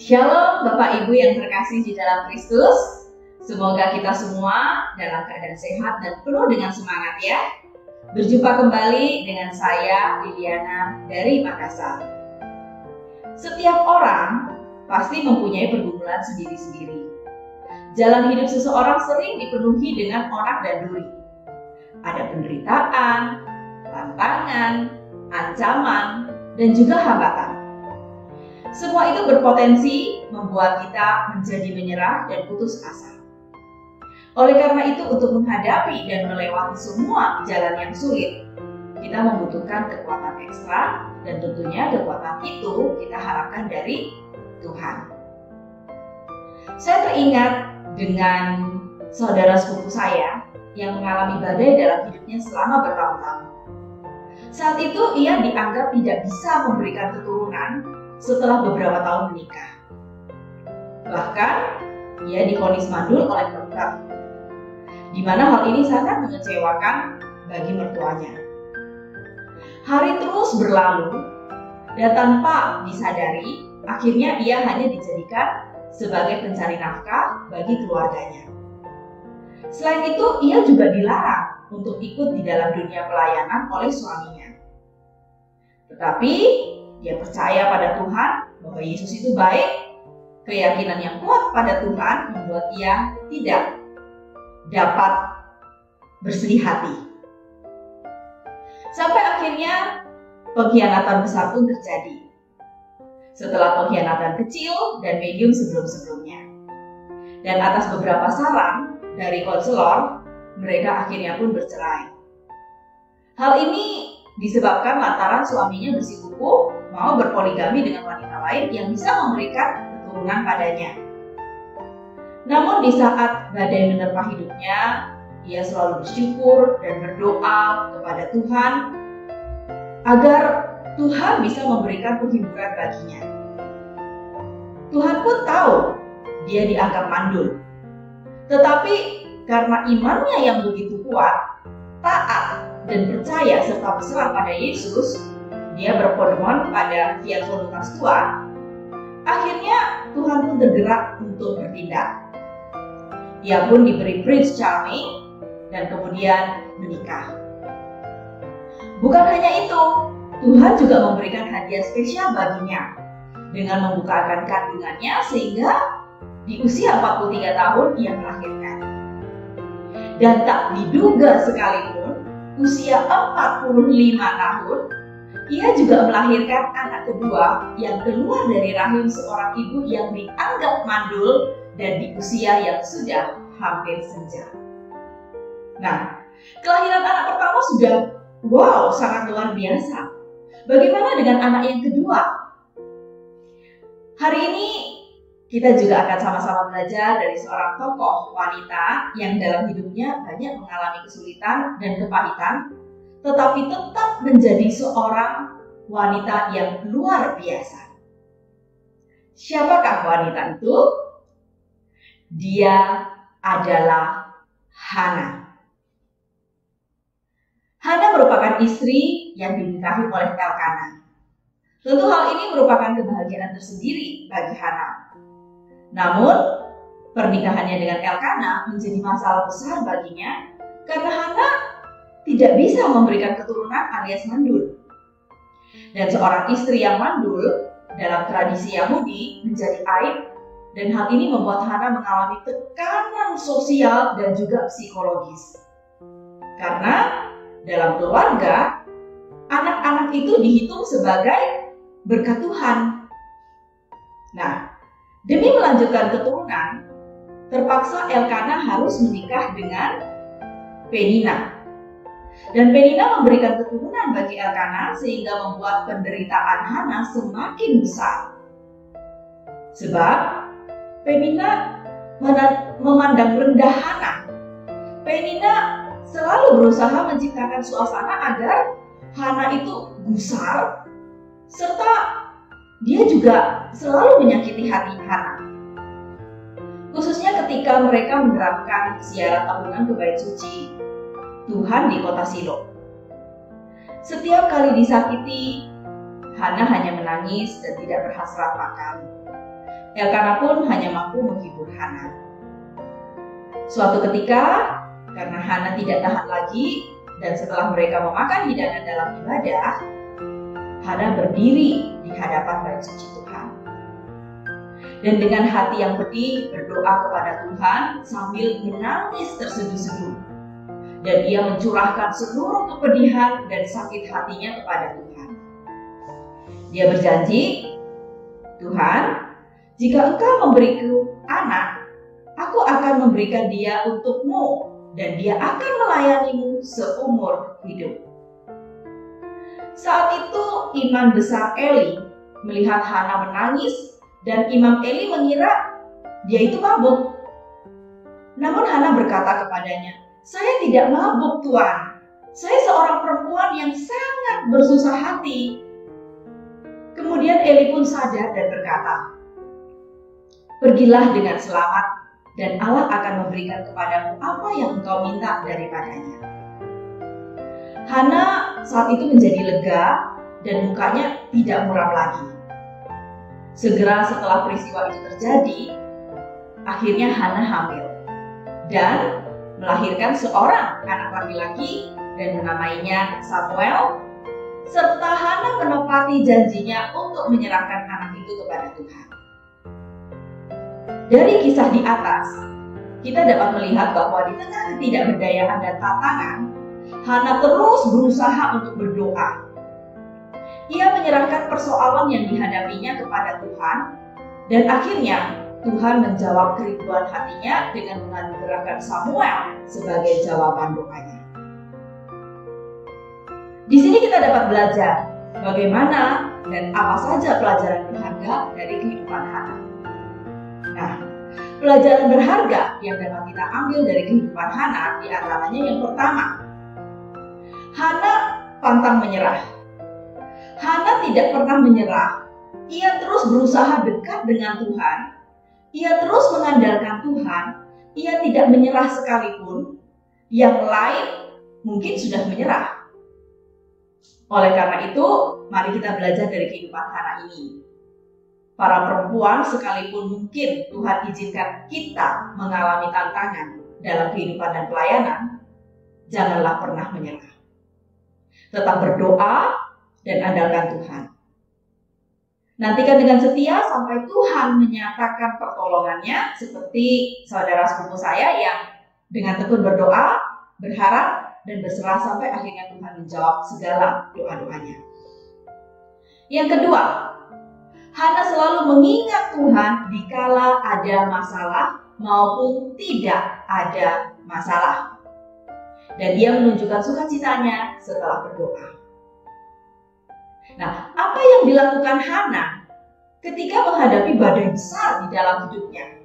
Shalom Bapak Ibu yang terkasih di dalam Kristus. Semoga kita semua dalam keadaan sehat dan penuh dengan semangat ya. Berjumpa kembali dengan saya Liliana dari Makassar. Setiap orang pasti mempunyai pergumulan sendiri-sendiri. Jalan hidup seseorang sering dipenuhi dengan onak dan duri. Ada penderitaan, tantangan, ancaman, dan juga hambatan. Semua itu berpotensi membuat kita menjadi menyerah dan putus asa. Oleh karena itu, untuk menghadapi dan melewati semua jalan yang sulit, kita membutuhkan kekuatan ekstra, dan tentunya kekuatan itu kita harapkan dari Tuhan. Saya teringat dengan saudara sepupu saya yang mengalami badai dalam hidupnya selama bertahun-tahun. Saat itu ia dianggap tidak bisa memberikan keturunan setelah beberapa tahun menikah. Bahkan, ia divonis mandul oleh dokter, di mana hal ini sangat mengecewakan bagi mertuanya. Hari terus berlalu, dan tanpa disadari, akhirnya ia hanya dijadikan sebagai pencari nafkah bagi keluarganya. Selain itu, ia juga dilarang untuk ikut di dalam dunia pelayanan oleh suaminya. Tetapi, dia percaya pada Tuhan bahwa Yesus itu baik. Keyakinan yang kuat pada Tuhan membuat ia tidak dapat bersedih hati. Sampai akhirnya pengkhianatan besar pun terjadi. Setelah pengkhianatan kecil dan medium sebelum-sebelumnya. Dan atas beberapa saran dari konselor, mereka akhirnya pun bercerai. Hal ini disebabkan lantaran suaminya bersikukuh mau berpoligami dengan wanita lain yang bisa memberikan keturunan padanya. Namun di saat badai menerpa hidupnya, ia selalu bersyukur dan berdoa kepada Tuhan agar Tuhan bisa memberikan penghiburan baginya. Tuhan pun tahu dia dianggap mandul. Tetapi karena imannya yang begitu kuat, taat dan percaya serta berserah pada Yesus, dia berpedoman pada fiat voluntas Tuhan. Akhirnya Tuhan pun tergerak untuk bertindak. Ia pun diberi Prince Charming dan kemudian menikah. Bukan hanya itu, Tuhan juga memberikan hadiah spesial baginya dengan membukakan kandungannya sehingga di usia 43 tahun ia melahirkan. Dan tak diduga sekalipun, usia 45 tahun, ia juga melahirkan anak kedua yang keluar dari rahim seorang ibu yang dianggap mandul dan di usia yang sudah hampir senja. Nah, kelahiran anak pertama sudah sangat luar biasa. Bagaimana dengan anak yang kedua? Hari ini kita juga akan sama-sama belajar dari seorang tokoh wanita yang dalam hidupnya banyak mengalami kesulitan dan kepahitan, tetapi tetap menjadi seorang wanita yang luar biasa. Siapakah wanita itu? Dia adalah Hana. Hana merupakan istri yang dinikahi oleh Elkana. Tentu hal ini merupakan kebahagiaan tersendiri bagi Hana. Namun, pernikahannya dengan Elkana menjadi masalah besar baginya karena Hana tidak bisa memberikan keturunan alias mandul. Dan seorang istri yang mandul dalam tradisi Yahudi menjadi aib, dan hal ini membuat Hana mengalami tekanan sosial dan juga psikologis. Karena dalam keluarga, anak-anak itu dihitung sebagai berkat Tuhan. Nah, demi melanjutkan keturunan, terpaksa Elkana harus menikah dengan Penina. Dan Penina memberikan keturunan bagi Elkana sehingga membuat penderitaan Hana semakin besar. Sebab Penina memandang rendah Hana. Penina selalu berusaha menciptakan suasana agar Hana itu gusar, serta dia juga selalu menyakiti hati Hana. Khususnya ketika mereka menerapkan ziarah tahunan ke Bait Suci Tuhan di kota Silo. Setiap kali disakiti, Hana hanya menangis dan tidak berhasrat makan. Elkana pun hanya mampu menghibur Hana. Suatu ketika, karena Hana tidak tahan lagi, dan setelah mereka memakan hidangan dalam ibadah, Hana berdiri di hadapan bait suci Tuhan. Dan dengan hati yang pedih berdoa kepada Tuhan sambil menangis terseduh-seduh. Dan ia mencurahkan seluruh kepedihan dan sakit hatinya kepada Tuhan. Dia berjanji, "Tuhan, jika Engkau memberiku anak, aku akan memberikan dia untukmu dan dia akan melayanimu seumur hidup." Saat itu imam besar Eli melihat Hana menangis dan Imam Eli mengira dia itu mabuk. Namun Hana berkata kepadanya, "Saya tidak mabuk, Tuan. Saya seorang perempuan yang sangat bersusah hati." Kemudian Eli pun sadar dan berkata, "Pergilah dengan selamat dan Allah akan memberikan kepadamu apa yang engkau minta daripadanya." Hana saat itu menjadi lega dan mukanya tidak muram lagi. Segera setelah peristiwa itu terjadi, akhirnya Hana hamil dan melahirkan seorang anak laki-laki dan menamainya Samuel, serta Hana menepati janjinya untuk menyerahkan anak itu kepada Tuhan. Dari kisah di atas, kita dapat melihat bahwa di tengah ketidakberdayaan dan tantangan, Hana terus berusaha untuk berdoa. Ia menyerahkan persoalan yang dihadapinya kepada Tuhan, dan akhirnya Tuhan menjawab kerinduan hatinya dengan menganugerahkan Samuel sebagai jawaban doanya. Di sini kita dapat belajar bagaimana dan apa saja pelajaran berharga dari kehidupan Hana. Nah, pelajaran berharga yang dapat kita ambil dari kehidupan Hana di antaranya yang pertama, Hana pantang menyerah. Hana tidak pernah menyerah. Ia terus berusaha dekat dengan Tuhan. Ia terus mengandalkan Tuhan. Ia tidak menyerah sekalipun. Yang lain mungkin sudah menyerah. Oleh karena itu, mari kita belajar dari kehidupan Hana ini. Para perempuan sekalipun mungkin Tuhan izinkan kita mengalami tantangan dalam kehidupan dan pelayanan, janganlah pernah menyerah. Tetap berdoa dan andalkan Tuhan. Nantikan dengan setia sampai Tuhan menyatakan pertolongannya, seperti saudara sepupu saya yang dengan tekun berdoa, berharap, dan berserah sampai akhirnya Tuhan menjawab segala doa-doanya. Yang kedua, Hana selalu mengingat Tuhan dikala ada masalah maupun tidak ada masalah. Dan dia menunjukkan sukacitanya setelah berdoa. Nah, apa yang dilakukan Hana ketika menghadapi badai besar di dalam hidupnya?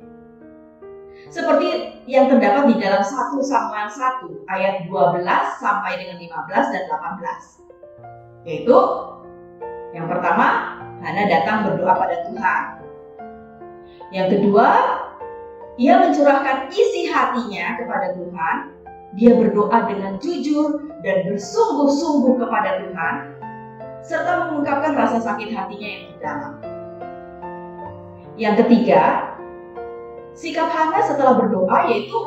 Seperti yang terdapat di dalam 1 Samuel 1 ayat 12 sampai dengan 15 dan 18. Yaitu, yang pertama, Hana datang berdoa pada Tuhan. Yang kedua, ia mencurahkan isi hatinya kepada Tuhan. Dia berdoa dengan jujur dan bersungguh-sungguh kepada Tuhan, serta mengungkapkan rasa sakit hatinya yang terdalam. Yang ketiga, sikap Hana setelah berdoa yaitu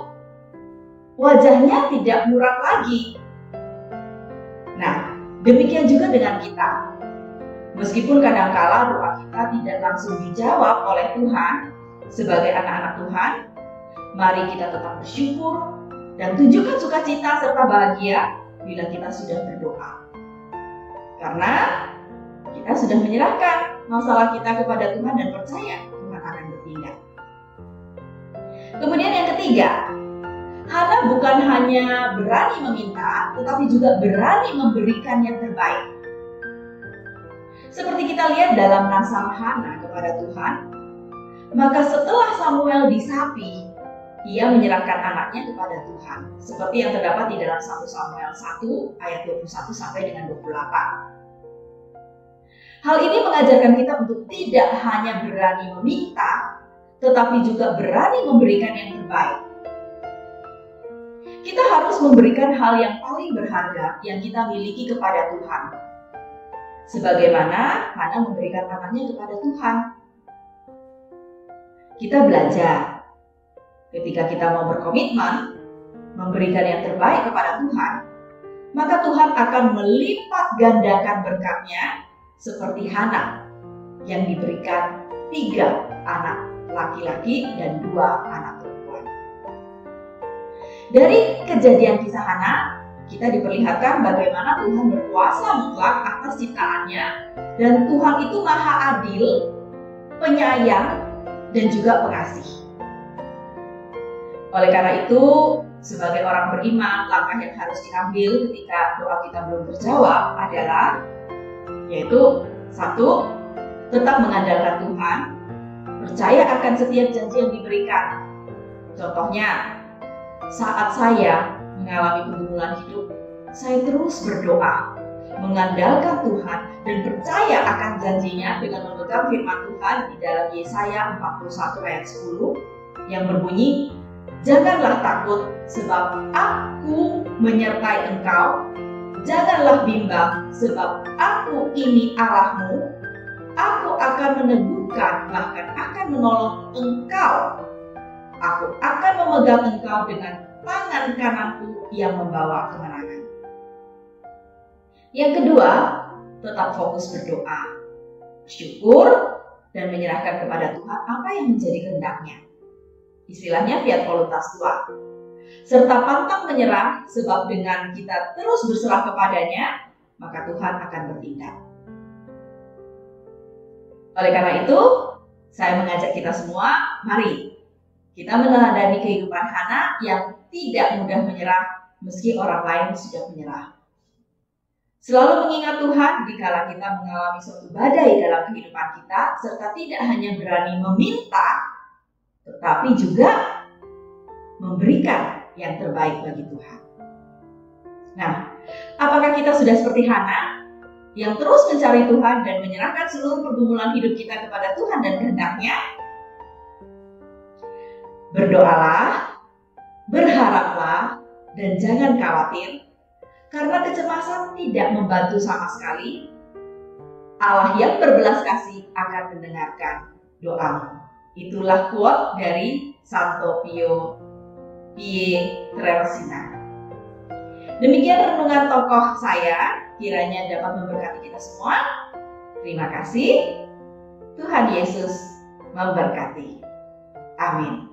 wajahnya tidak muram lagi. Nah, demikian juga dengan kita. Meskipun kadangkala doa kita tidak langsung dijawab oleh Tuhan sebagai anak-anak Tuhan, mari kita tetap bersyukur dan tunjukkan sukacita serta bahagia bila kita sudah berdoa. Karena kita sudah menyerahkan masalah kita kepada Tuhan dan percaya Tuhan akan bertindak. Kemudian yang ketiga, Hana bukan hanya berani meminta, tetapi juga berani memberikan yang terbaik. Seperti kita lihat dalam nasam Hana kepada Tuhan, maka setelah Samuel disapi, ia menyerahkan anaknya kepada Tuhan, seperti yang terdapat di dalam 1 Samuel 1 ayat 21 sampai dengan 28. Hal ini mengajarkan kita untuk tidak hanya berani meminta, tetapi juga berani memberikan yang terbaik. Kita harus memberikan hal yang paling berharga yang kita miliki kepada Tuhan. Sebagaimana Hana memberikan anaknya kepada Tuhan. kita belajar ketika kita mau berkomitmen memberikan yang terbaik kepada Tuhan, maka Tuhan akan melipat gandakan berkatnya seperti Hana yang diberikan 3 anak laki-laki dan 2 anak perempuan. Dari kejadian kisah Hana, kita diperlihatkan bagaimana Tuhan berkuasa mutlak atas ciptaannya, dan Tuhan itu maha adil, penyayang, dan juga pengasih. Oleh karena itu, sebagai orang beriman, langkah yang harus diambil ketika doa kita belum terjawab adalah, yaitu 1, tetap mengandalkan Tuhan, percaya akan setiap janji yang diberikan. Contohnya, saat saya mengalami pergumulan hidup, saya terus berdoa, mengandalkan Tuhan, dan percaya akan janjinya dengan memegang firman Tuhan di dalam Yesaya 41 ayat 10 yang berbunyi, "Janganlah takut, sebab Aku menyertai engkau. Janganlah bimbang, sebab Aku ini Allahmu. Aku akan meneguhkan, bahkan akan menolong engkau. Aku akan memegang engkau dengan tangan kananku yang membawa kemenangan." Yang kedua, tetap fokus berdoa, bersyukur, dan menyerahkan kepada Tuhan apa yang menjadi kehendaknya. Istilahnya fiat voluntas tua. Serta pantang menyerah, sebab dengan kita terus berserah kepadanya, maka Tuhan akan bertindak. Oleh karena itu, saya mengajak kita semua, mari kita meneladani kehidupan Hana yang tidak mudah menyerah meski orang lain sudah menyerah. Selalu mengingat Tuhan dikala kita mengalami suatu badai dalam kehidupan kita, serta tidak hanya berani meminta, tetapi juga memberikan yang terbaik bagi Tuhan. Nah, apakah kita sudah seperti Hana yang terus mencari Tuhan dan menyerahkan seluruh pergumulan hidup kita kepada Tuhan dan kehendaknya? Berdoalah, berharaplah, dan jangan khawatir, karena kecemasan tidak membantu sama sekali. Allah yang berbelas kasih akan mendengarkan doamu. Itulah quote dari Santo Pio Pietrelcina. Demikian renungan tokoh saya, kiranya dapat memberkati kita semua. Terima kasih. Tuhan Yesus memberkati. Amin.